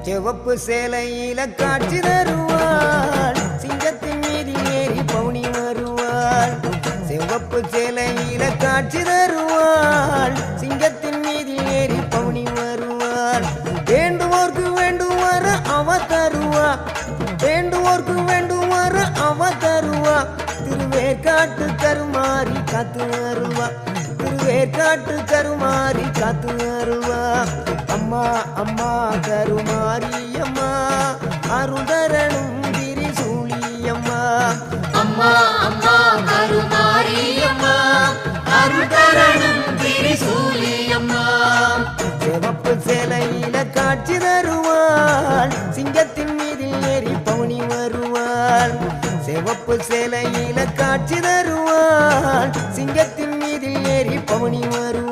சிவப்பு சேலையில காட்சி தருவாள் சிங்கத்தின் மீதில் ஏறி பவுனி வருவாள் சிவப்பு சேலையில காட்சி தருவாள் சிங்கத்தின் மீதில் ஏறி பவுனி வருவாள் வேண்டுவோர்க்கு வேண்டுவார அவ தருவா வேண்டுவோர்க்கு வேண்டுவார அவ தருவா திருவேற்காட்டு கருமாறி காத்து வருவா திருவேற்காட்டு கருமாறி காத்து வருவா அம்மா அம்மா கருமாரி அம்மா அருதரணும் திரிசூலியம்மா அம்மா அம்மா கருமாரி அம்மா அருதரணும் திரிசூலியம்மா சிவப்பு சேலையில காட்சி தருவாள் சிங்கத்தின் மீதில் ஏறி பவுனி வருவாள் சிவப்பு சேலையில காட்சி தருவாள் சிங்கத்தின் மீதில் ஏறி பவுனி வருவாள்